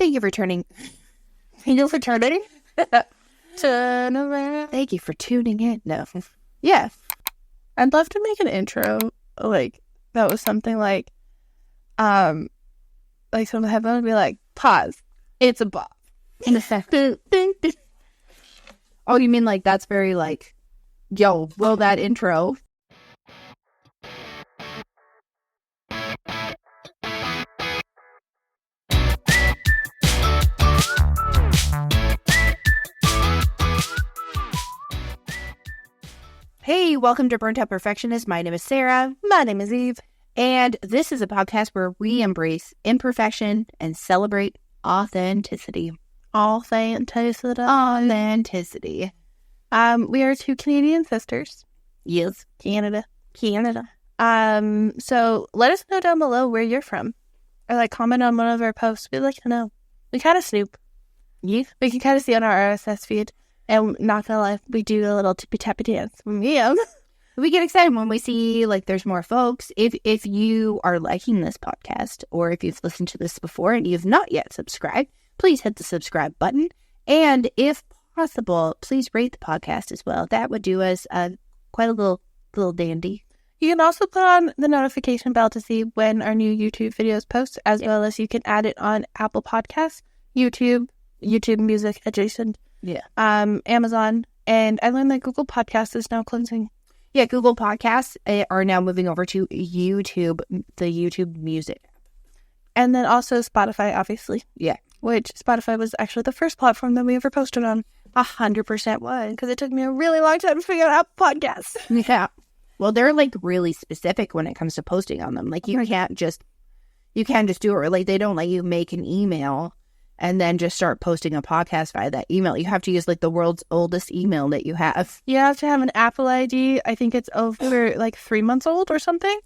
Thank you for turning. Thank you for turning. Turn around. Thank you for tuning in. No. Yeah. I'd love to make an intro. Like, that was something like some headphone would be like, pause. It's a bop. Oh, you mean like that's very like, yo, will that intro? Hey, welcome to Burnout Perfectionist. My name is Sarah. My name is Eve. And this is a podcast where we embrace imperfection and celebrate authenticity. Authenticity. We are two Canadian sisters. Yes. Canada. Canada. So let us know down below where you're from. Or like comment on one of our posts. We'd like to know. We kind of snoop. Yes. We can kind of see on our RSS feed. And not gonna lie, we do a little tippy-tappy dance. Yeah. We get excited when we see like there's more folks. If you are liking this podcast, or if you've listened to this before and you've not yet subscribed, please hit the subscribe button. And if possible, please rate the podcast as well. That would do us quite a little dandy. You can also put on the notification bell to see when our new YouTube videos post, as well as you can add it on Apple Podcasts, YouTube Music adjacent. Yeah. Amazon, and I learned that Google Podcasts is now closing. Yeah, Google Podcasts are now moving over to YouTube, the YouTube Music. And then also Spotify, obviously. Yeah. Which Spotify was actually the first platform that we ever posted on. 100% was. Because it took me a really long time to figure out Apple Podcasts. Yeah. Well, they're like really specific when it comes to posting on them. Like you can't just do it. Or like they don't let you make an email and then just start posting a podcast via that email. You have to use like the world's oldest email that you have. You have to have an Apple ID. I think it's over like 3 months old or something.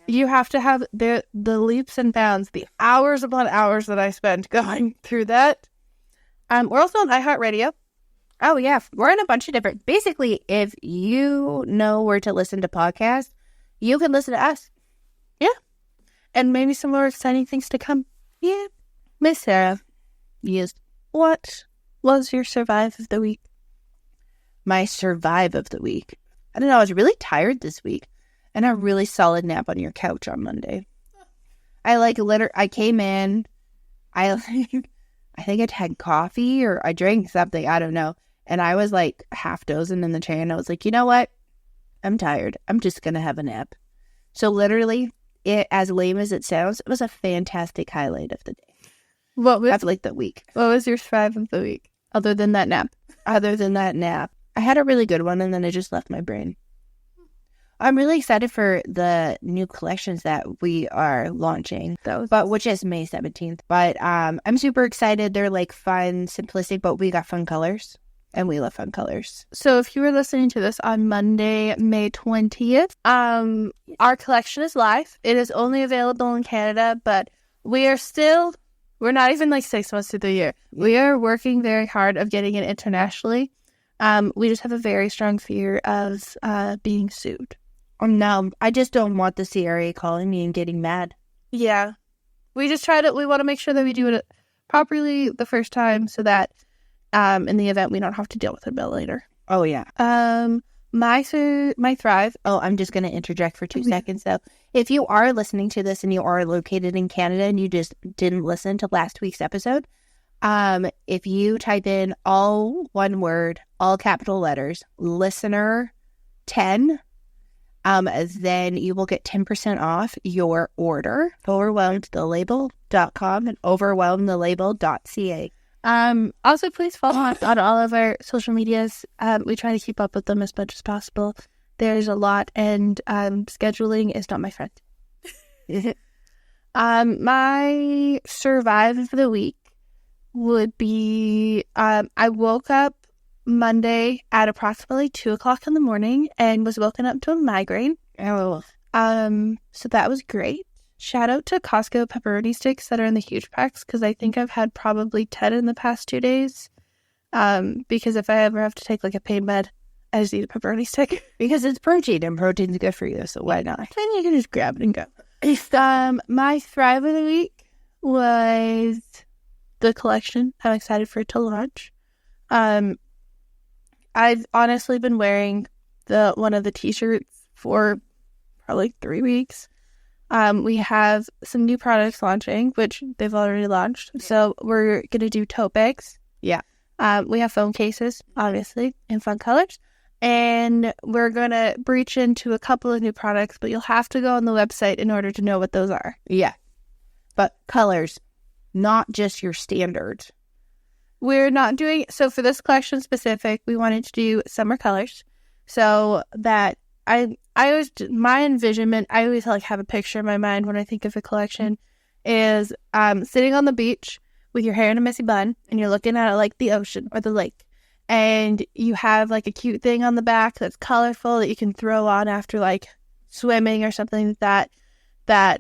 You have to have the leaps and bounds, the hours upon hours that I spent going through that. We're also on iHeartRadio. Oh, yeah. We're in a bunch of different... Basically, if you know where to listen to podcasts, you can listen to us. Yeah. And maybe some more exciting things to come. Yeah. Miss Sarah. Yes. What was your survive of the week? My survive of the week. I don't know. I was really tired this week. And a really solid nap on your couch on Monday. I came in. I think I'd had coffee or I drank something. I don't know. And I was like half dozing in the chair. And I was like, you know what? I'm tired. I'm just going to have a nap. So literally, as lame as it sounds, it was a fantastic highlight of the day. Of like the week. What was your survive of the week? Other than that nap, I had a really good one, and then it just left my brain. I'm really excited for the new collections that we are launching, which is May 17th. But I'm super excited. They're like fun, simplistic, but we got fun colors, and we love fun colors. So if you were listening to this on Monday, May 20th, our collection is live. It is only available in Canada, but we're not even like 6 months through the year. We are working very hard of getting it internationally. We just have a very strong fear of being sued. No, I just don't want the CRA calling me and getting mad. Yeah. We want to make sure that we do it properly the first time so that in the event we don't have to deal with it a bit later. Oh, yeah. My thrive. Oh, I'm just going to interject for 2 seconds, though. If you are listening to this and you are located in Canada and you just didn't listen to last week's episode, if you type in all one word, all capital letters, listener 10, then you will get 10% off your order. Overwhelmedthelabel.com and overwhelmedthelabel.ca. Also, please follow us on all of our social medias. We try to keep up with them as much as possible. There's a lot, and scheduling is not my friend. My survive of the week would be I woke up Monday at approximately 2:00 in the morning and was woken up to a migraine. Oh. So that was great. Shout out to Costco pepperoni sticks that are in the huge packs, because I think I've had probably 10 in the past 2 days. Because if I ever have to take like a pain med, I just eat a pepperoni stick. Because it's protein, and protein's good for you, so why not? Then you can just grab it and go. My thrive of the week was the collection. I'm excited for it to launch. I've honestly been wearing one of the t-shirts for probably 3 weeks. We have some new products launching, which they've already launched. So we're going to do tote bags. Yeah. We have phone cases, obviously, in fun colors. And we're going to breach into a couple of new products, but you'll have to go on the website in order to know what those are. Yeah. But colors, not just your standards. We're not doing... So for this collection specific, we wanted to do summer colors. So that I always... My envisionment, I always like have a picture in my mind when I think of a collection, is sitting on the beach with your hair in a messy bun, and you're looking at like the ocean or the lake. And you have like a cute thing on the back that's colorful that you can throw on after like swimming or something that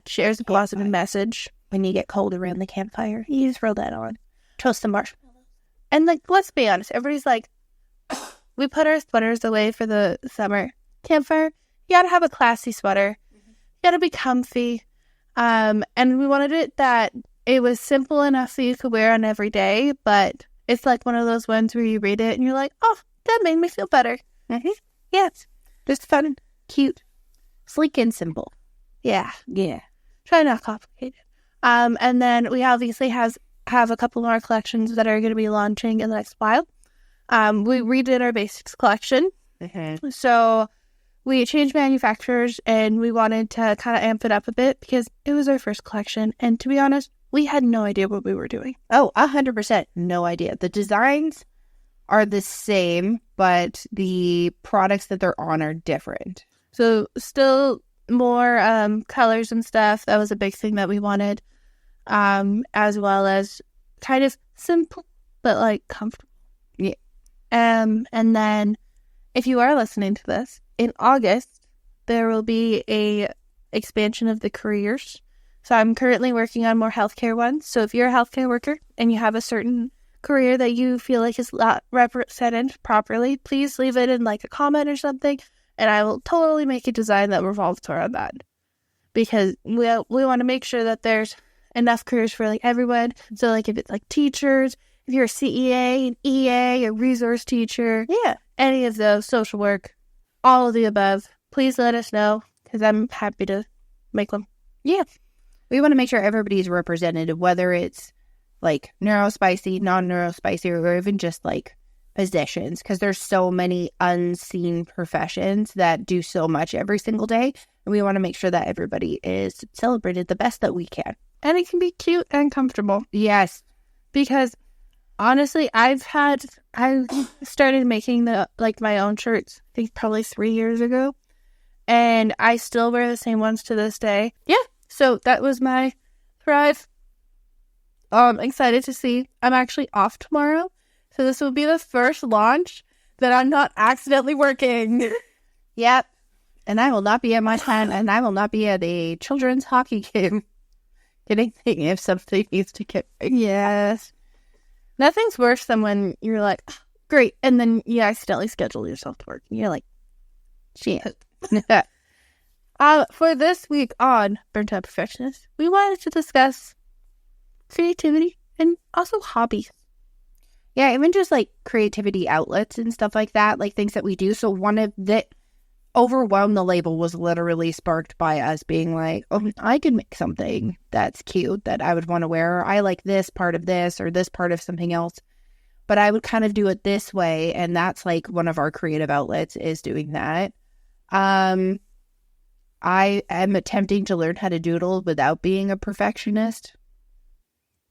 shares a positive message. When you get cold around the campfire, you just throw that on. Toast some marshmallows. And like, let's be honest, everybody's like, we put our sweaters away for the summer campfire. You gotta have a classy sweater. You gotta be comfy. And we wanted it that it was simple enough that you could wear on every day, but it's like one of those ones where you read it and you're like, oh, that made me feel better. Mm-hmm. Yes. Just fun, cute, sleek, and simple. Yeah. Yeah. Try not complicated. And then we obviously have a couple more collections that are going to be launching in the next while. We redid our basics collection. Mm-hmm. So we changed manufacturers and we wanted to kind of amp it up a bit because it was our first collection. And to be honest, we had no idea what we were doing. Oh, 100%. No idea. The designs are the same, but the products that they're on are different. So still more colors and stuff. That was a big thing that we wanted. As well as kind of simple, but like comfortable. Yeah. And then if you are listening to this, in August, there will be a expansion of the careers. So I'm currently working on more healthcare ones. So if you're a healthcare worker and you have a certain career that you feel like is not represented properly, please leave it in like a comment or something, and I will totally make a design that revolves around that. Because we want to make sure that there's enough careers for like everyone. So like if it's like teachers, if you're a CEA, an EA, a resource teacher, any of those, social work, all of the above, please let us know because I'm happy to make them. Yeah. We want to make sure everybody's represented, whether it's like neurospicy, non-neurospicy, or even just like positions, because there's so many unseen professions that do so much every single day. And we want to make sure that everybody is celebrated the best that we can. And it can be cute and comfortable. Yes. Because honestly, I started making my own shirts, I think probably 3 years ago. And I still wear the same ones to this day. Yeah. So that was my thrive. Excited to see. I'm actually off tomorrow. So this will be the first launch that I'm not accidentally working. Yep. And I will not be at my time, and I will not be at a children's hockey game. Getting thing if something needs to get right. Yes. Nothing's worse than when you're like, oh, great, and then you accidentally schedule yourself to work. And you're like, shit. For this week on Burnout Perfectionist, we wanted to discuss creativity and also hobbies. Yeah, even just like creativity outlets and stuff like that, like things that we do. So one of the Overwhelm the label was literally sparked by us being like, oh, I could make something that's cute that I would want to wear. Or I like this part of this or this part of something else, but I would kind of do it this way. And that's like one of our creative outlets is doing that. I am attempting to learn how to doodle without being a perfectionist.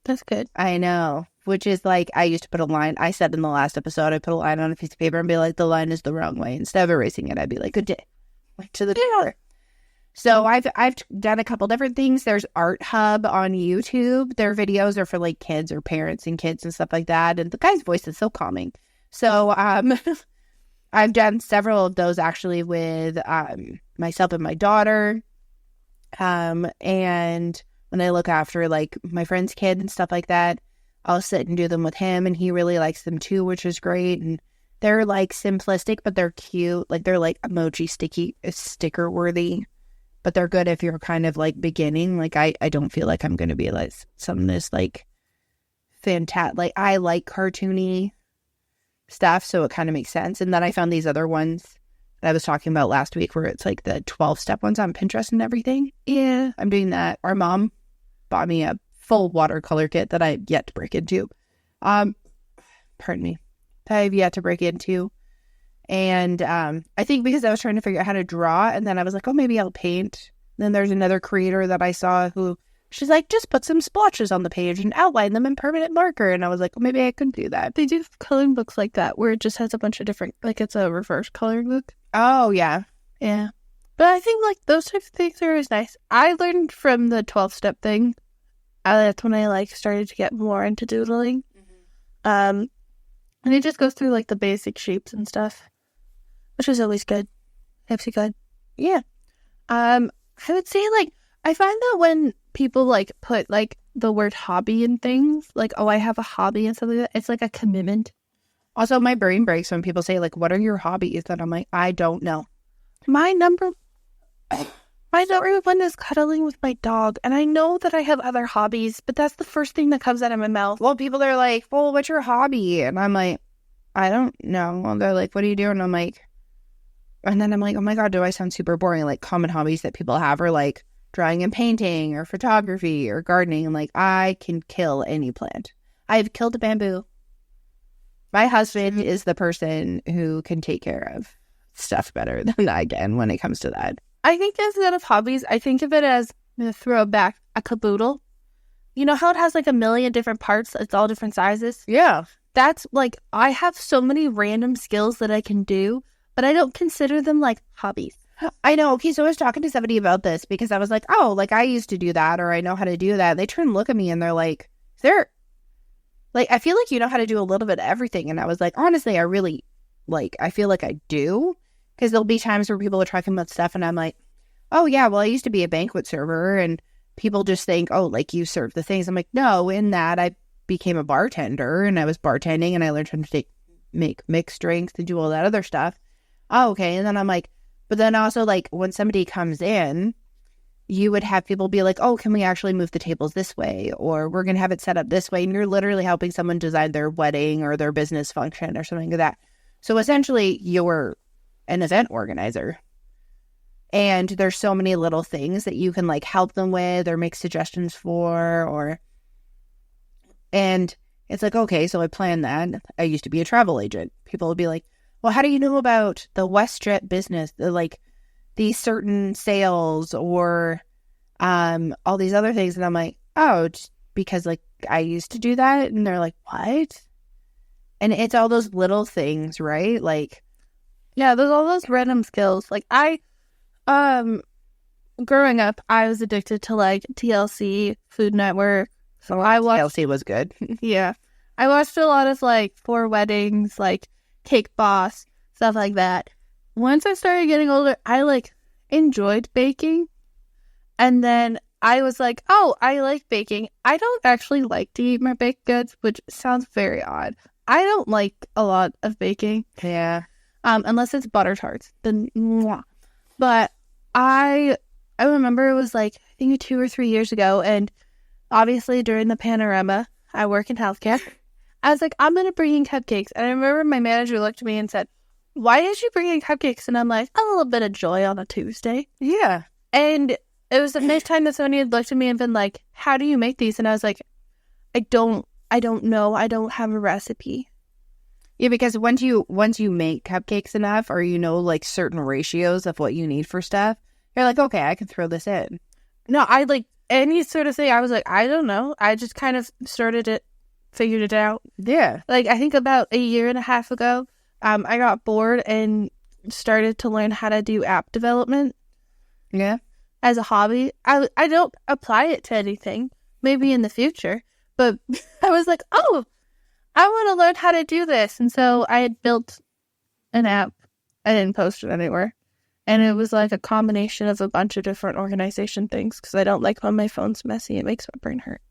That's good. I know, which is like, I used to put a line. I said in the last episode, I put a line on a piece of paper and be like, the line is the wrong way. Instead of erasing it, I'd be like, good day. Went to the door. So I've done a couple different things. There's Art Hub on YouTube. Their videos are for like kids or parents and kids and stuff like that. And the guy's voice is so calming. So I've done several of those actually with myself and my daughter. And when I look after like my friend's kid and stuff like that, I'll sit and do them with him, and he really likes them too, which is great. And they're like simplistic, but they're cute. Like they're like emoji sticker worthy, but they're good if you're kind of like beginning. Like I don't feel like I'm going to be like some of this like fantastic. Like, I like cartoony stuff, so it kind of makes sense. And then I found these other ones that I was talking about last week where it's like the 12-step ones on Pinterest and everything. Yeah. I'm doing that. Our mom bought me a full watercolor kit that I've yet to break into. Pardon me. That I've yet to break into. And I think because I was trying to figure out how to draw, and then I was like, oh, maybe I'll paint. Then there's another creator that I saw who, she's like, just put some splotches on the page and outline them in permanent marker. And I was like, well, maybe I could do that. They do coloring books like that where it just has a bunch of different, like it's a reverse coloring book. Oh, yeah. Yeah. But I think like those types of things are always nice. I learned from the 12-step thing. That's when I like started to get more into doodling. And it just goes through like the basic shapes and stuff, which is always good. Absolutely good. Yeah. I would say like I find that when people like put like the word hobby in things, like, oh, I have a hobby and stuff like that, it's like a commitment. Also, my brain breaks when people say, like, what are your hobbies? And I'm like, I don't know. My number one is cuddling with my dog. And I know that I have other hobbies, but that's the first thing that comes out of my mouth. Well, people are like, well, what's your hobby? And I'm like, I don't know. Well, they're like, what do you do? And I'm like, and then I'm like, oh my God, do I sound super boring? Like, common hobbies that people have are like drawing and painting or photography or gardening. And like, I can kill any plant. I've killed a bamboo. My husband is the person who can take care of stuff better than I can when it comes to that. I think instead of hobbies, I think of it as, I'm going to throw back, a caboodle. You know how it has like a million different parts? It's all different sizes? Yeah. That's like, I have so many random skills that I can do, but I don't consider them like hobbies. I know. Okay, so I was talking to somebody about this because I was like, oh, like I used to do that or I know how to do that. And they turn and look at me and they're like, like, I feel like you know how to do a little bit of everything. And I was like, honestly, I really, like, I feel like I do. Because there'll be times where people are talking about stuff and I'm like, oh, yeah, well, I used to be a banquet server. And people just think, oh, like, you serve the things. I'm like, no, in that I became a bartender and I was bartending and I learned how to make mixed drinks and do all that other stuff. Oh, okay. And then I'm like, but then also, like, when somebody comes in, you would have people be like, oh, can we actually move the tables this way? Or we're going to have it set up this way. And you're literally helping someone design their wedding or their business function or something like that. So essentially, you're an event organizer. And there's so many little things that you can like help them with or make suggestions for and it's like, okay, so I planned that. I used to be a travel agent. People would be like, well, how do you know about the WestJet business? Like these certain sales or all these other things. And I'm like, oh, just because like I used to do that. And they're like, what? And it's all those little things, right? Like, yeah, there's all those random skills. Like growing up, I was addicted to like TLC, Food Network. So I watched TLC was good. Yeah. I watched a lot of like For Weddings, like Cake Boss, stuff like that. Once I started getting older, I like enjoyed baking. And then I was like, oh, I like baking. I don't actually like to eat my baked goods, which sounds very odd. I don't like a lot of baking. Yeah. Unless it's butter tarts. Then mwah. But I remember it was like, I think 2 or 3 years ago, and obviously during the panorama, I work in healthcare. I was like, I'm going to bring in cupcakes. And I remember my manager looked at me and said, why did you bring in cupcakes? And I'm like, a little bit of joy on a Tuesday. Yeah. And it was the next time that somebody had looked at me and been like, how do you make these? And I was like, I don't know. I don't have a recipe. Yeah, because once you make cupcakes enough or you know like certain ratios of what you need for stuff, you're like, okay, I can throw this in. No, I like any sort of thing. I was like, I don't know. I just kind of figured it out. Yeah. Like I think about 1.5 years ago, I got bored and started to learn how to do app development. Yeah. As a hobby. I don't apply it to anything. Maybe in the future. But I was like, oh, I want to learn how to do this. And so I had built an app. I didn't post it anywhere. And it was like a combination of a bunch of different organization things because I don't like when my phone's messy. It makes my brain hurt.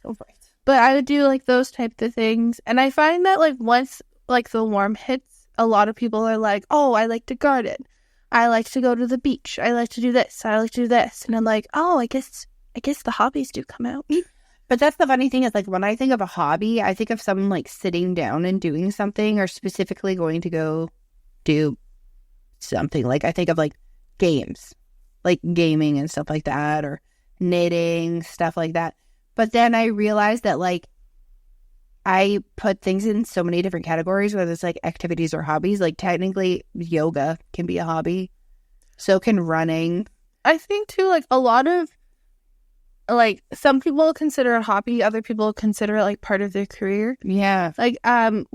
Oh, right. But I would do like those types of things. And I find that like once like the warm hits, a lot of people are like, oh, I like to garden. I like to go to the beach. I like to do this. I like to do this. And I'm like, oh, I guess the hobbies do come out. But that's the funny thing is, like, when I think of a hobby, I think of someone, like, sitting down and doing something or specifically going to go do something. Like, I think of, like, games, like gaming and stuff like that, or knitting, stuff like that. But then I realized that, like, I put things in so many different categories, whether it's, like, activities or hobbies. Like, technically, yoga can be a hobby. So can running. I think, too, like, a lot of, like, some people consider a hobby, other people consider it, like, part of their career. Yeah. Like, I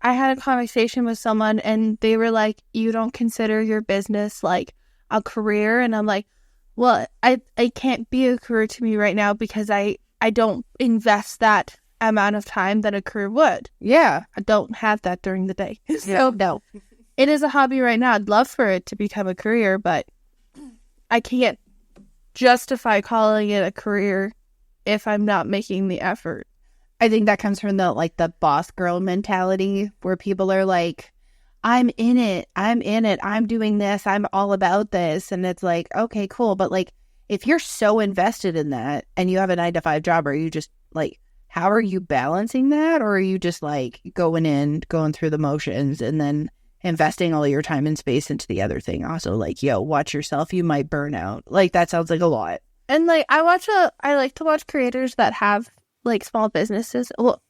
had a conversation with someone, and they were like, you don't consider your business, like, a career? And I'm like, well, I can't be a career to me right now because I don't invest that amount of time that a career would. Yeah. I don't have that during the day. So, no. It is a hobby right now. I'd love for it to become a career, but I can't justify calling it a career if I'm not making the effort. I think that comes from the, like, the boss girl mentality where people are like, I'm in it, I'm doing this, I'm all about this. And it's like, okay, cool. But, like, if you're so invested in that and you have a 9-to-5 job, are you just, like, how are you balancing that? Or are you just, like, going through the motions and then investing all your time and space into the other thing? Also, like, yo, watch yourself, you might burn out. Like, that sounds like a lot. And, like, I like to watch creators that have, like, small businesses. Well,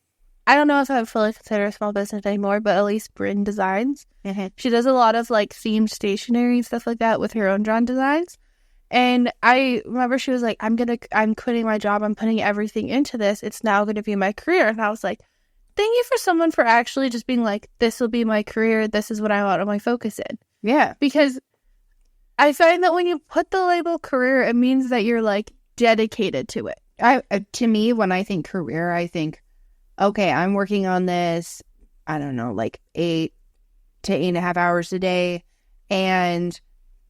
I don't know if I would fully consider a small business anymore, but at least Bryn Designs. Mm-hmm. She does a lot of, like, themed stationery and stuff like that with her own drawn designs. And I remember she was like, I'm quitting my job. I'm putting everything into this. It's now going to be my career. And I was like, thank you for someone for actually just being like, this will be my career. This is what I want my focus in. Yeah. Because I find that when you put the label career, it means that you're, like, dedicated to it. To me, when I think career, I think, okay, I'm working on this, I don't know, like 8 to 8.5 hours a day, and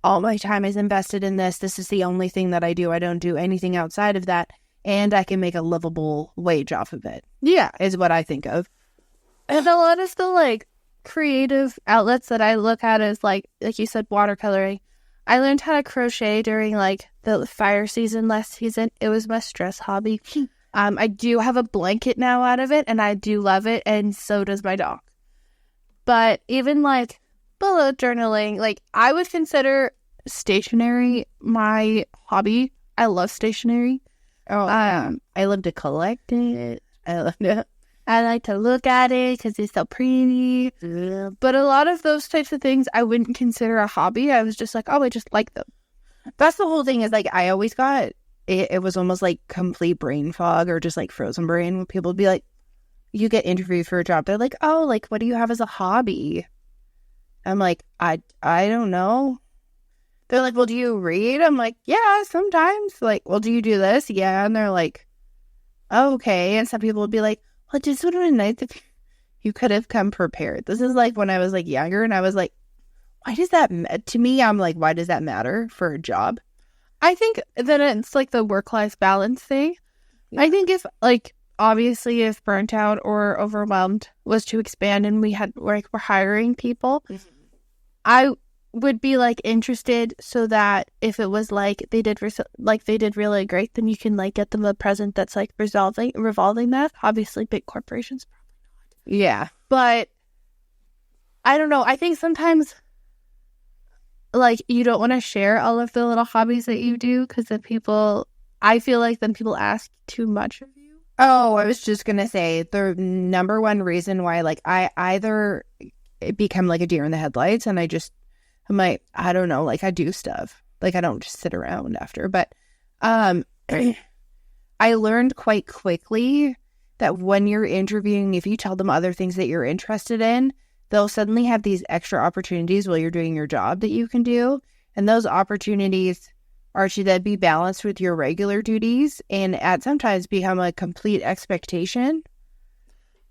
all my time is invested in this. This is the only thing that I do. I don't do anything outside of that, and I can make a livable wage off of it. Yeah. Is what I think of. And a lot of the, like, creative outlets that I look at is, like you said, watercoloring. I learned how to crochet during, like, the fire season last season. It was my stress hobby. I do have a blanket now out of it, and I do love it, and so does my dog. But even, like, bullet journaling, like, I would consider stationery my hobby. I love stationery. Oh, I love to collect it. I like to look at it because it's so pretty. Yeah. But a lot of those types of things I wouldn't consider a hobby. I was just like, oh, I just like them. That's the whole thing is, like, I always got, it was almost like complete brain fog or just, like, frozen brain when people would be like, you get interviewed for a job. They're like, oh, like, what do you have as a hobby? I'm like, I don't know. They're like, well, do you read? I'm like, yeah, sometimes. Like, well, do you do this? Yeah. And they're like, oh, okay. And some people would be like, well, just would have been nice if you could have come prepared. This is like when I was, like, younger, and I was like, why does that, to me, I'm like, why does that matter for a job? I think that it's, like, the work-life balance thing. Yeah. I think if, like, obviously if burnt out or overwhelmed was to expand and we're hiring people, mm-hmm. I would be, like, interested so that if it was like they did really great, then you can, like, get them a present that's, like, revolving that. Obviously big corporations probably not. Yeah. But I don't know. I think sometimes, like, you don't want to share all of the little hobbies that you do because I feel like then people ask too much of you. Oh, I was just going to say the number one reason why, like, I either become like a deer in the headlights and I'm like, I don't know, like, I do stuff. Like, I don't just sit around after. But I learned quite quickly that when you're interviewing, if you tell them other things that you're interested in, they'll suddenly have these extra opportunities while you're doing your job that you can do. And those opportunities are to then be balanced with your regular duties and at sometimes become a complete expectation.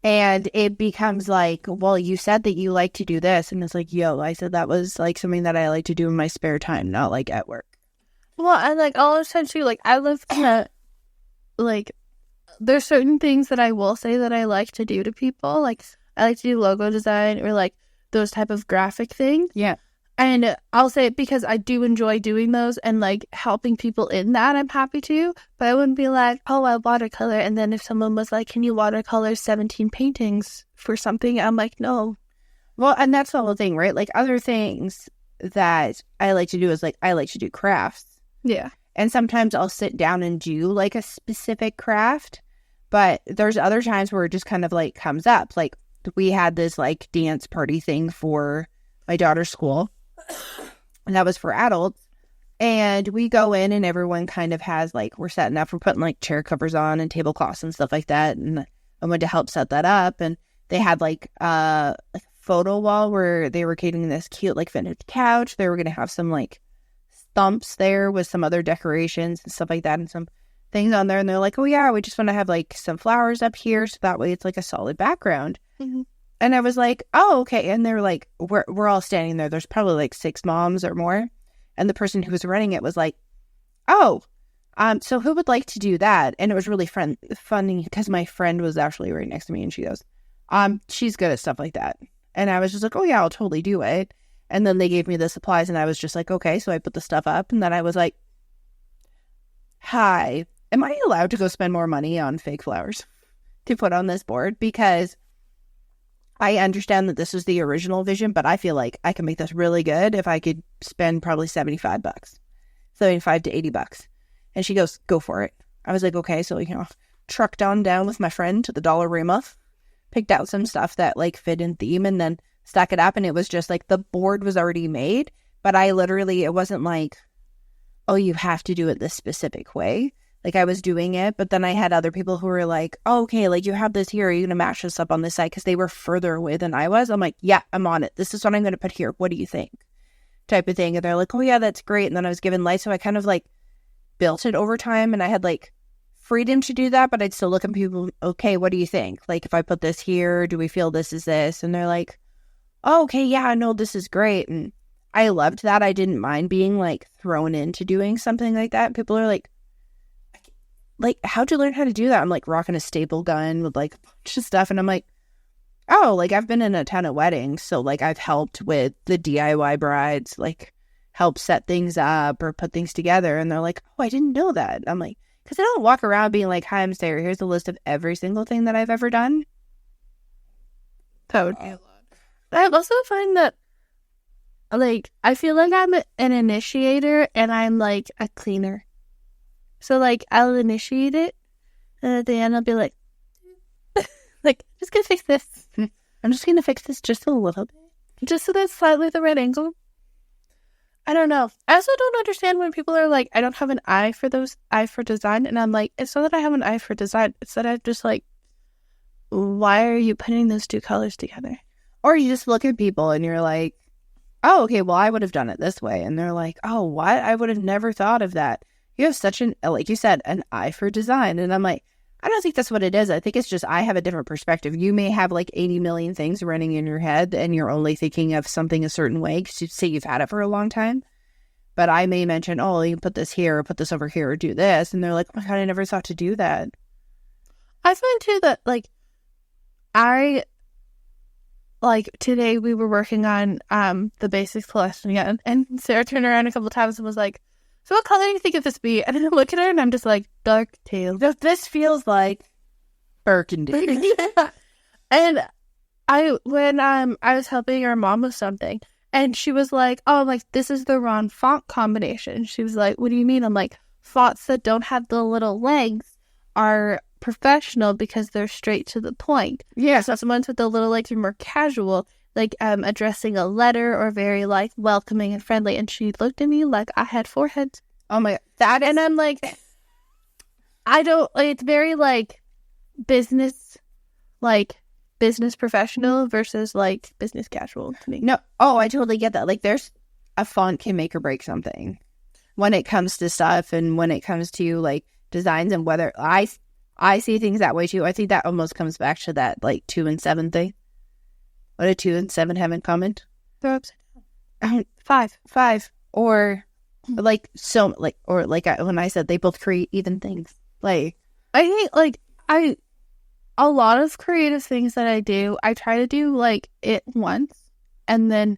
And it becomes like, well, you said that you like to do this. And it's like, yo, I said that was, like, something that I like to do in my spare time, not, like, at work. Well, and, like, all the time too, like, I love to, like, there's certain things that I will say that I like to do to people. Like, I like to do logo design or, like, those type of graphic things. Yeah. And I'll say it because I do enjoy doing those and like helping people in that. I'm happy to, but I wouldn't be like, oh, I watercolor. And then if someone was like, can you watercolor 17 paintings for something? I'm like, no. Well, and that's the whole thing, right? Like other things that I like to do is like, I like to do crafts. Yeah. And sometimes I'll sit down and do like a specific craft, but there's other times where it just kind of like comes up. Like we had this like dance party thing for my daughter's school. And that was for adults. And we go in and everyone kind of has like, we're setting up, we're putting like chair covers on and tablecloths and stuff like that. And I went to help set that up. And they had like a photo wall where they were getting this cute like vintage couch. They were going to have some like stumps there with some other decorations and stuff like that and some things on there. And they're like, oh yeah, we just want to have like some flowers up here. So that way it's like a solid background. Mm-hmm. And I was like, oh, okay. And they're like, we're all standing there. There's probably like 6 moms or more. And the person who was running it was like, oh, so who would like to do that? And it was really funny because my friend was actually right next to me and she goes, she's good at stuff like that. And I was just like, oh yeah, I'll totally do it. And then they gave me the supplies and I was just like, okay. So I put the stuff up and then I was like, hi, am I allowed to go spend more money on fake flowers to put on this board? Because I understand that this was the original vision, but I feel like I can make this really good if I could spend probably $75, $75 to $80. And she goes, go for it. I was like, okay. So, trucked on down with my friend to the Dollarama, picked out some stuff that like fit in theme and then stack it up. And it was just like the board was already made, but it wasn't like, oh, you have to do it this specific way. Like I was doing it, but then I had other people who were like, oh, okay, like you have this here. Are you going to match this up on this side? Because they were further away than I was. I'm like, yeah, I'm on it. This is what I'm going to put here. What do you think? Type of thing. And they're like, oh yeah, that's great. And then I was given light. So I kind of like built it over time and I had like freedom to do that, but I'd still look at people, okay, what do you think? Like if I put this here, do we feel this is this? And they're like, oh, okay, yeah, no, this is great. And I loved that. I didn't mind being like thrown into doing something like that. And people are like, how'd you learn how to do that? I'm like rocking a staple gun with like a bunch of stuff. And I'm like, oh, like I've been in a ton of weddings. So like I've helped with the DIY brides, like help set things up or put things together. And they're like, oh, I didn't know that. I'm like, because I don't walk around being like, hi, I'm Sarah. Here's a list of every single thing that I've ever done. That would be a lot. I also find that like, I feel like I'm an initiator and I'm like a cleaner. So, like, I'll initiate it, and at the end, I'll be like, just gonna fix this. I'm just gonna fix this just a little bit. Just so that's slightly the right angle. I don't know. I also don't understand when people are like, I don't have an eye for design. And I'm like, it's not that I have an eye for design. It's that I'm just like, why are you putting those 2 colors together? Or you just look at people and you're like, oh, okay, well, I would have done it this way. And they're like, oh, what? I would have never thought of that. You have such like you said, an eye for design. And I'm like, I don't think that's what it is. I think it's just I have a different perspective. You may have like 80 million things running in your head and you're only thinking of something a certain way because you say you've had it for a long time. But I may mention, oh, you can put this here or put this over here or do this. And they're like, oh my God, I never thought to do that. I find too that today we were working on the basics lesson again. And Sarah turned around a couple of times and was like, so what color do you think of this be? And then I look at her and I'm just like, dark teal. This feels like burgundy. And when I was helping our mom with something and she was like, oh, like this is the wrong font combination. She was like, what do you mean? I'm like, fonts that don't have the little legs are professional because they're straight to the point. Yeah. So someone's with the little legs are more casual, like addressing a letter or very like welcoming and friendly. And she looked at me like I had 4 heads. Oh my God. And I'm like, I don't, like, it's very like business professional versus like business casual to me. No. Oh, I totally get that. Like there's a font can make or break something when it comes to stuff and when it comes to like designs and whether I see things that way too. I think that almost comes back to that like 2 and 7 thing. What do 2 and 7 have in common? They're upside down. 5. Or like so like or like when I said they both create even things. Like I think like a lot of creative things that I do, I try to do like it once and then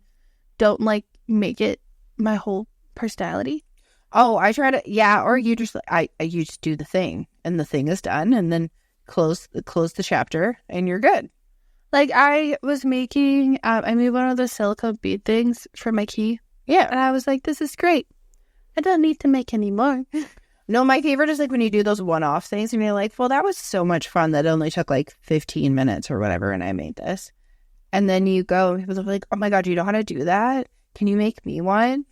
don't like make it my whole personality. Oh, I try to, yeah, or you just, you just do the thing, and the thing is done, and then close the chapter, and you're good. Like, I was making, I made one of those silicone bead things for my key. Yeah. And I was like, this is great. I don't need to make any more. No, my favorite is like when you do those one-off things, and you're like, well, that was so much fun that it only took like 15 minutes or whatever, and I made this. And then you go, and people are like, oh my God, you know how to do that? Can you make me one?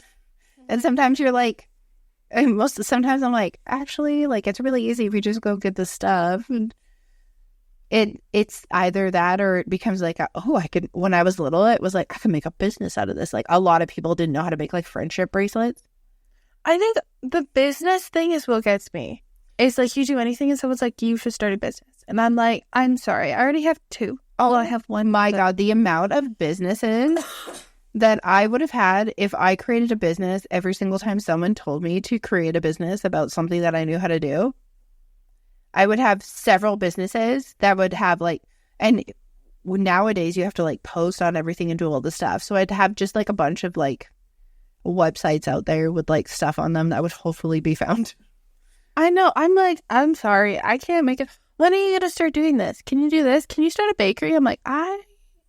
And sometimes you're like, sometimes I'm like, actually, like, it's really easy if you just go get the stuff. And it's either that or it becomes like, I could, when I was little, it was like, I could make a business out of this. Like, a lot of people didn't know how to make like friendship bracelets. I think the business thing is what gets me. It's like, you do anything and someone's like, you should start a business. And I'm like, I'm sorry, I already have 2. Oh, well, I have 1. My God, the amount of businesses that I would have had if I created a business every single time someone told me to create a business about something that I knew how to do. I would have several businesses that would have like, and nowadays you have to like post on everything and do all the stuff. So I'd have just like a bunch of like websites out there with like stuff on them that would hopefully be found. I know. I'm like, I'm sorry, I can't make it. When are you going to start doing this? Can you do this? Can you start a bakery? I'm like,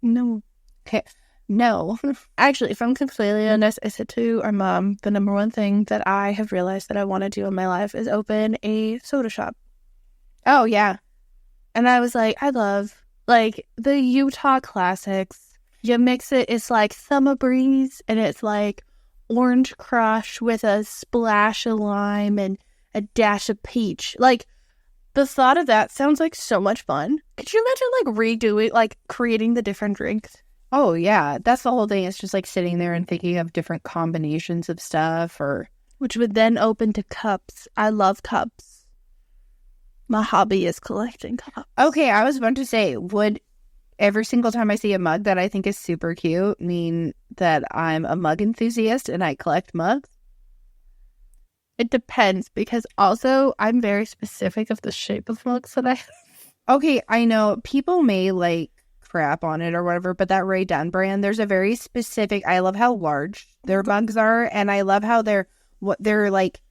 no. Okay. No. Actually, if I'm completely honest, I said to our mom, the number one thing that I have realized that I want to do in my life is open a soda shop. Oh, yeah. And I was like, I love, like, the Utah classics. You mix it, it's like Summer Breeze, and it's like Orange Crush with a splash of lime and a dash of peach. Like, the thought of that sounds like so much fun. Could you imagine, like, redoing, like, creating the different drinks? Oh, yeah. That's the whole thing. It's just, like, sitting there and thinking of different combinations of stuff or... Which would then open to cups. I love cups. My hobby is collecting cups. Okay, I was about to say, would every single time I see a mug that I think is super cute mean that I'm a mug enthusiast and I collect mugs? It depends, because also I'm very specific of the shape of mugs that I have. Okay, I know people may like crap on it or whatever, but that Ray Dunn brand, there's a very specific, I love how large their mugs are, and I love how they're like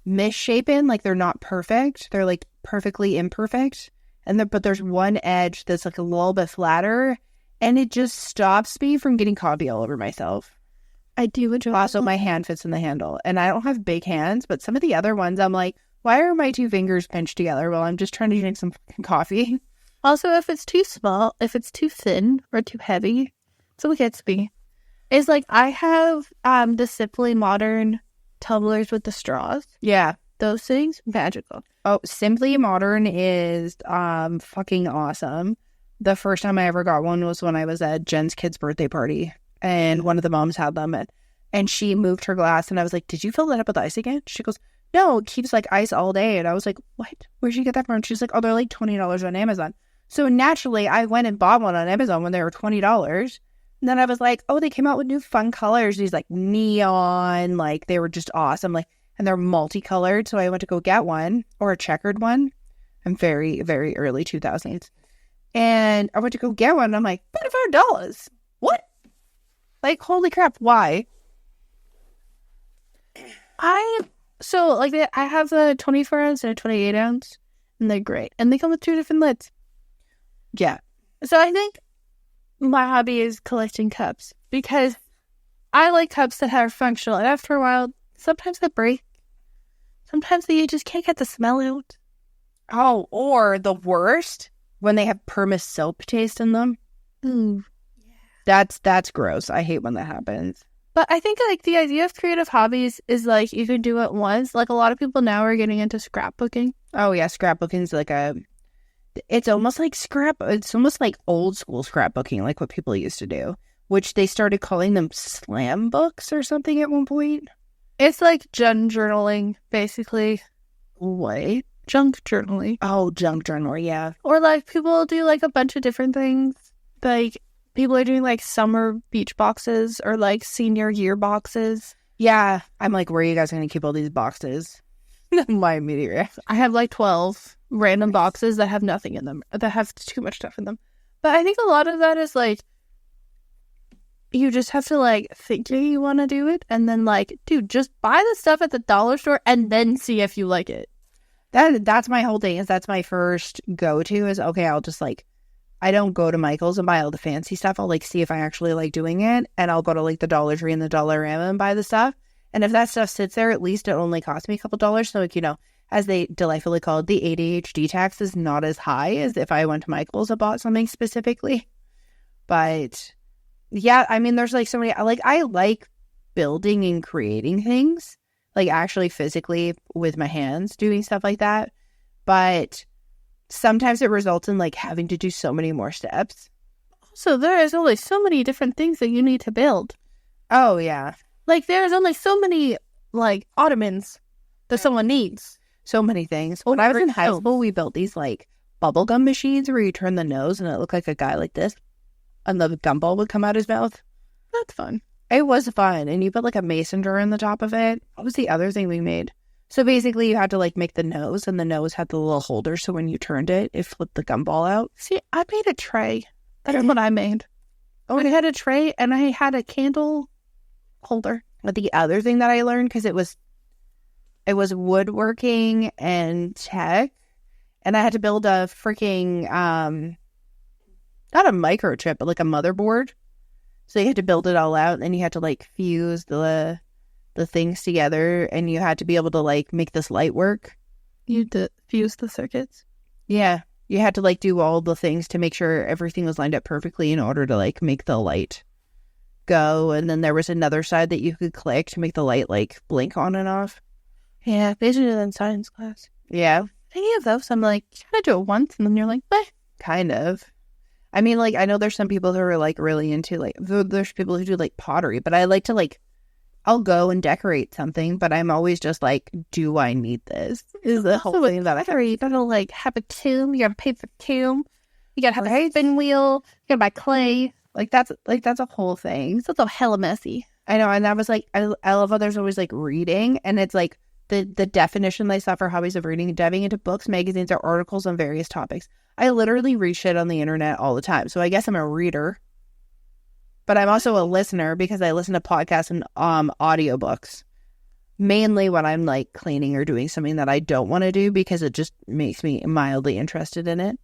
misshapen, like they're not perfect. They're like perfectly imperfect. But there's one edge that's like a little bit flatter, and it just stops me from getting coffee all over myself. I do enjoy. Also, my hand fits in the handle, and I don't have big hands, but some of the other ones, I'm like, why are my 2 fingers pinched together while I'm just trying to drink some coffee? Also, if it's too small, if it's too thin or too heavy, so it gets me. It's like, I have the Simply Modern tumblers with the straws. Yeah. Those things, magical. Oh, Simply Modern is fucking awesome. The first time I ever got one was when I was at Jen's kid's birthday party, and one of the moms had them, and she moved her glass, and I was like, did you fill that up with ice again? She goes, no, it keeps like ice all day. And I was like, what? Where'd you get that from? She's like, oh, they're like $20 on Amazon. So naturally, I went and bought one on Amazon when they were $20. And then I was like, oh, they came out with new fun colors. These like neon, like they were just awesome. Like, and they're multicolored. So I went to go get one, or a checkered one. I'm very, very early 2000s. And I went to go get one. And I'm like, $25. What? Like, holy crap. Why? I have the 24 ounce and a 28 ounce, and they're great. And they come with 2 different lids. Yeah. So I think my hobby is collecting cups, because I like cups that are functional. And after a while, sometimes they break. Sometimes you just can't get the smell out. Oh, or the worst, when they have perma soap taste in them. Ooh. That's gross. I hate when that happens. But I think, like, the idea of creative hobbies is, like, you can do it once. Like, a lot of people now are getting into scrapbooking. Oh, yeah. Scrapbooking is like it's almost like old school scrapbooking, like what people used to do, which they started calling them slam books or something at one point. It's like junk journaling, basically. What? Junk journaling. Oh, junk journal, yeah. Or, like, people do, like, a bunch of different things. Like, people are doing, like, summer beach boxes or, like, senior year boxes. Yeah. I'm like, where are you guys going to keep all these boxes? My immediate reaction. I have, like, 12 random boxes that have nothing in them, that have too much stuff in them. But I think a lot of that is, like, you just have to, like, think you want to do it. And then, like, dude, just buy the stuff at the dollar store and then see if you like it. That's my whole thing. Is that's my first go-to is, okay, I'll just, like, I don't go to Michael's and buy all the fancy stuff. I'll, like, see if I actually like doing it. And I'll go to, like, the Dollar Tree and the Dollarama and buy the stuff. And if that stuff sits there, at least it only costs me a couple dollars. So, like, you know, as they delightfully call it, the ADHD tax is not as high as if I went to Michael's and bought something specifically. But, yeah, I mean, there's, like, so many, like, I like building and creating things, like, actually physically with my hands doing stuff like that. But sometimes it results in, like, having to do so many more steps. Also, there is only so many different things that you need to build. Oh, yeah. Like, there's only so many, like, ottomans that someone needs. So many things. When I was in high school, we built these, like, bubblegum machines where you turn the nose and it looked like a guy like this. And the gumball would come out his mouth. That's fun. It was fun. And you put, like, a mason jar in the top of it. What was the other thing we made? So basically, you had to, like, make the nose, and the nose had the little holder, so when you turned it, it flipped the gumball out. See, I made a tray. That's what I made. Oh, I had a tray, and I had a candle holder. But the other thing that I learned, because it was woodworking and tech, and I had to build a freaking, not a microchip, but, like, a motherboard. So you had to build it all out, and you had to, like, fuse the things together, and you had to be able to, like, make this light work. You had to fuse the circuits? Yeah. You had to, like, do all the things to make sure everything was lined up perfectly in order to, like, make the light go. And then there was another side that you could click to make the light, like, blink on and off. Yeah, they should do that in science class. Yeah. Any of those, I'm like, you gotta do it once, and then you're like, meh. Kind of. I mean, like, I know there's some people who are, like, really into, like, there's people who do, like, pottery, but I like to, like, I'll go and decorate something, but I'm always just like, do I need this? Is the whole thing that I have. You gotta, like, have a tomb. You gotta pay for the tomb. You gotta have a spin wheel. You gotta buy clay. That's a whole thing. So it's all hella messy. I know, and that was like, I love how there's always, like, reading, and it's like the definition they saw for hobbies of reading, diving into books, magazines, or articles on various topics. I literally read shit on the internet all the time, so I guess I'm a reader. But I'm also a listener because I listen to podcasts and audiobooks. Mainly when I'm, like, cleaning or doing something that I don't want to do because it just makes me mildly interested in it.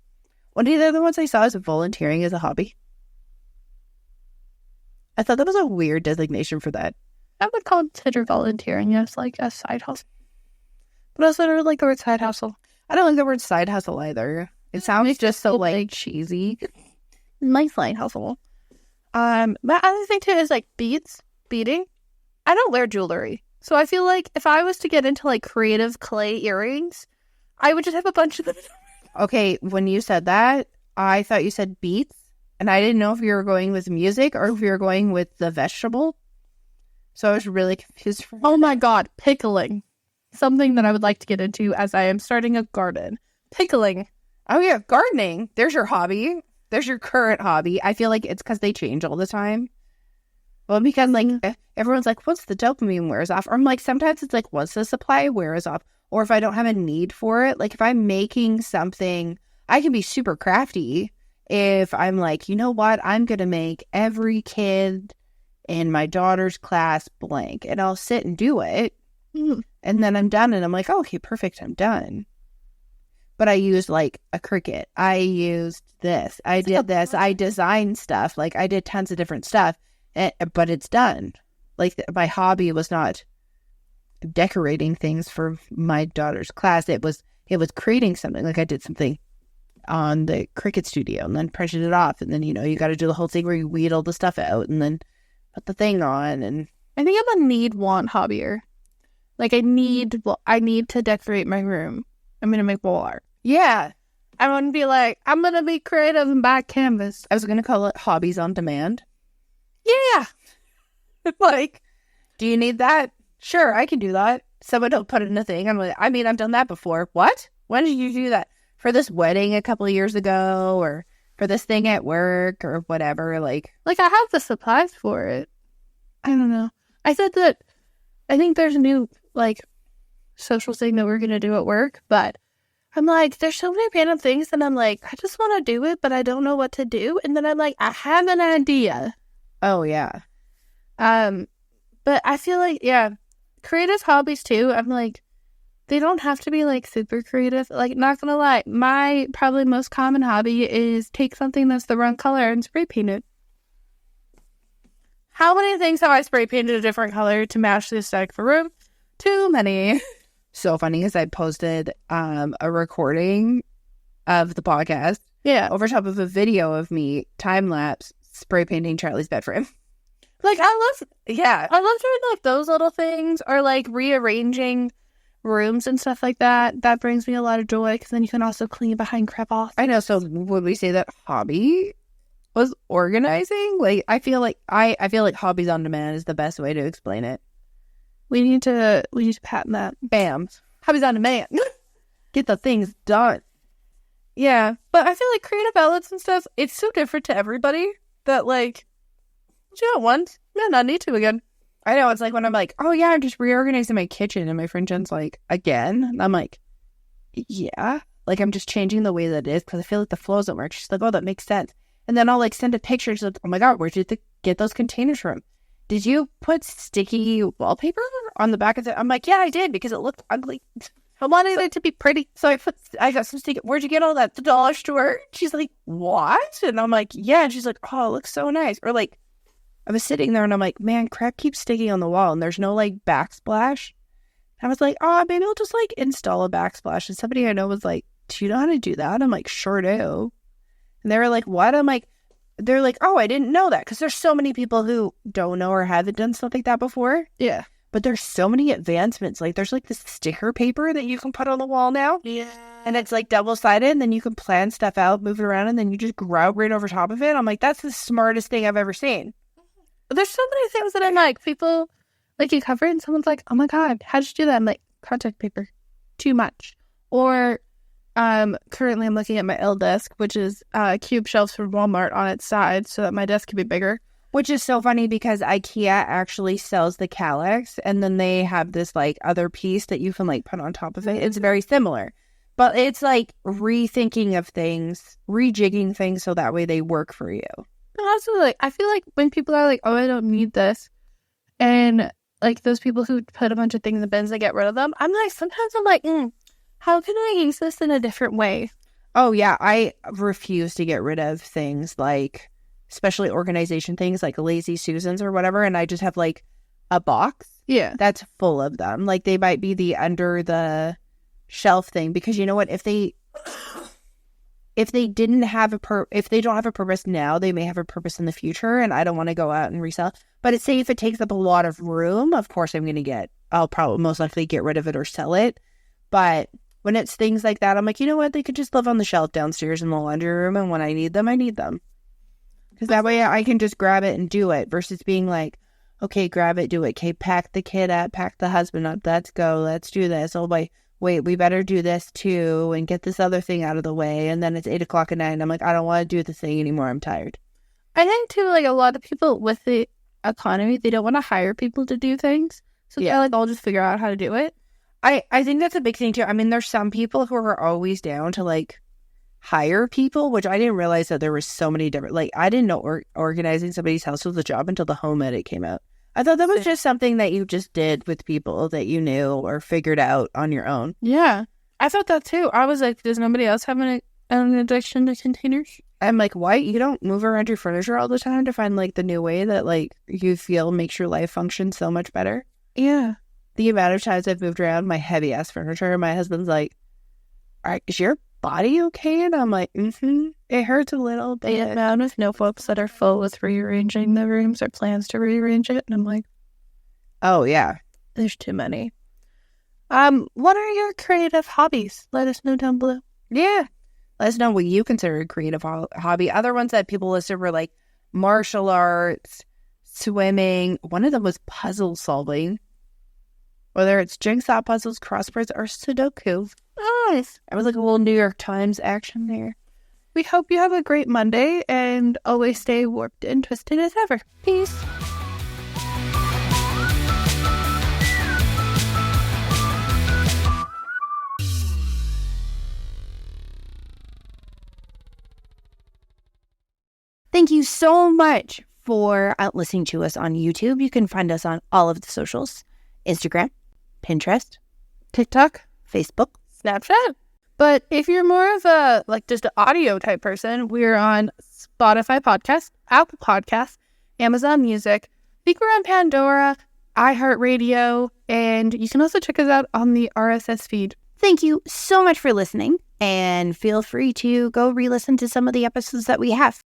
One of the other ones I saw is volunteering as a hobby. I thought that was a weird designation for that. I would consider volunteering as, like, a side hustle. But I also don't like the word side hustle. I don't like the word side hustle either. It sounds just so, like, cheesy. My side hustle. My other thing too is, like, beading. I don't wear jewelry, so I feel like if I was to get into, like, creative clay earrings, I would just have a bunch of them. Okay, when you said that, I thought you said beets, and I didn't know if you were going with music or if you were going with the vegetable. So I was really confused. Oh my god, pickling. Something that I would like to get into as I am starting a garden. Pickling. Oh yeah, gardening. There's your hobby. There's your current hobby. I feel like it's because they change all the time. Well, because, like, everyone's like, once the dopamine wears off. Or I'm like, sometimes it's like, once the supply wears off. Or if I don't have a need for it. Like, if I'm making something, I can be super crafty. If I'm like, you know what? I'm going to make every kid in my daughter's class blank. And I'll sit and do it. And then I'm done. And I'm like, okay, perfect. I'm done. But I used, like, a Cricut. I used this. I did this. I designed stuff. Like, I did tons of different stuff. But it's done. Like, my hobby was not decorating things for my daughter's class. It was creating something. Like, I did something on the Cricut studio and then printed it off. And then, you know, you got to do the whole thing where you weed all the stuff out and then put the thing on. And I think I'm a need-want hobbyer. Like, I need to decorate my room. I'm going to make wall art. Yeah. I want to be like, I'm going to be creative and buy canvas. I was going to call it Hobbies on Demand. Yeah. Like, do you need that? Sure, I can do that. Someone will put in a thing. I'm like, I mean, I've done that before. What? When did you do that? For this wedding a couple of years ago, or for this thing at work, or whatever. Like I have the supplies for it. I don't know. I said that I think there's a new, like, social thing that we're going to do at work, but I'm like, there's so many random things, and I'm like, I just want to do it, but I don't know what to do. And then I'm like, I have an idea. Oh, yeah. But I feel like, yeah, creative hobbies too. I'm like, they don't have to be like super creative. Like, not gonna lie, my probably most common hobby is take something that's the wrong color and spray paint it. How many things have I spray painted a different color to match the aesthetic for room? Too many. So funny because I posted a recording of the podcast over top of a video of me time-lapse spray painting Charlie's bed frame. Like, I love doing like those little things, or like rearranging rooms and stuff like that. That brings me a lot of joy because then you can also clean behind crevice. I know. So would we say that hobby was organizing? Like, I feel like hobbies on demand is the best way to explain it. We need to patent that. Bam. Hobbies on demand. Get the things done. Yeah, but I feel like creative outlets and stuff, it's so different to everybody that, like, do it once, not need to again. I know. It's like when I'm like, oh yeah, I'm just reorganizing my kitchen, and my friend Jen's like, again? And I'm like, yeah. Like, I'm just changing the way that it is because I feel like the flow doesn't work. She's like, oh, that makes sense. And then I'll like send a picture. She's like, oh my God, where did you get those containers from? Did you put sticky wallpaper on the back of it? I'm like, yeah, I did because it looked ugly. I wanted it to be pretty. So I got some sticky. Where'd you get all that? The dollar store. She's like, what? And I'm like, yeah. And she's like, oh, it looks so nice. Or like, I was sitting there and I'm like, man, crap keeps sticking on the wall and there's no like backsplash. I was like, oh, maybe I'll just like install a backsplash. And somebody I know was like, do you know how to do that? I'm like, sure do. And they were like, what? I'm like, they're like, oh, I didn't know that. Because there's so many people who don't know or haven't done stuff like that before. Yeah. But there's so many advancements. Like, there's like this sticker paper that you can put on the wall now. Yeah. And it's like double-sided. And then you can plan stuff out, move it around, and then you just grout right over top of it. I'm like, that's the smartest thing I've ever seen. There's so many things that I'm like, people, like, you cover it and someone's like, oh my God, how'd you do that? I'm like, contact paper. Too much. Or currently I'm looking at my L desk, which is cube shelves from Walmart on its side so that my desk can be bigger. Which is so funny because IKEA actually sells the Kallax, and then they have this like other piece that you can like put on top of it. It's very similar, but it's like rethinking of things, rejigging things so that way they work for you. Also, like, I feel like when people are like, oh, I don't need this, and like those people who put a bunch of things in the bins, they get rid of them. I'm like, sometimes I'm like, how can I use this in a different way? Oh yeah, I refuse to get rid of things like, especially organization things like Lazy Susans or whatever, and I just have like a box that's full of them. Like, they might be the under the shelf thing, because you know what, if they didn't have if they don't have a purpose now, they may have a purpose in the future, and I don't want to go out and resell. But it's say if it takes up a lot of room, of course I'll probably most likely get rid of it or sell it. But when it's things like that, I'm like, you know what, they could just live on the shelf downstairs in the laundry room, and when I need them, I need them. Because that way I can just grab it and do it, versus being like, okay, grab it, do it. Okay, pack the kid up, pack the husband up. Let's go. Let's do this. Oh, wait, we better do this too and get this other thing out of the way. And then it's 8 o'clock at night and I'm like, I don't want to do this thing anymore. I'm tired. I think too, like, a lot of people with the economy, they don't want to hire people to do things. So they're like, I'll just figure out how to do it. I think that's a big thing too. I mean, there's some people who are always down to like hire people, which I didn't realize that there was so many different, like, I didn't know organizing somebody's house was a job until the Home Edit came out. I thought that was just something that you just did with people that you knew or figured out on your own. Yeah. I thought that too. I was like, does nobody else have an addiction to containers? I'm like, why? You don't move around your furniture all the time to find like the new way that like you feel makes your life function so much better? Yeah. The amount of times I've moved around my heavy ass furniture, my husband's like, all right, is your body okay? And I'm like, it hurts a little bit. The amount of notebooks that are full with rearranging the rooms or plans to rearrange it, and I'm like, oh yeah, there's too many. What are your creative hobbies? Let us know down below. Yeah, let us know what you consider a creative hobby. Other ones that people listed were like martial arts, swimming. One of them was puzzle solving, whether it's jigsaw puzzles, crosswords, or Sudoku. Nice. I was like a little New York Times action there. We hope you have a great Monday and always stay warped and twisted as ever. Peace. Thank you so much for listening to us on YouTube. You can find us on all of the socials: Instagram, Pinterest, TikTok, Facebook, Snapchat. But if you're more of a just an audio type person, we're on Spotify Podcast, Apple Podcasts, Amazon Music. I think we're on Pandora, iHeartRadio, and you can also check us out on the RSS feed. Thank you so much for listening, and feel free to go re-listen to some of the episodes that we have.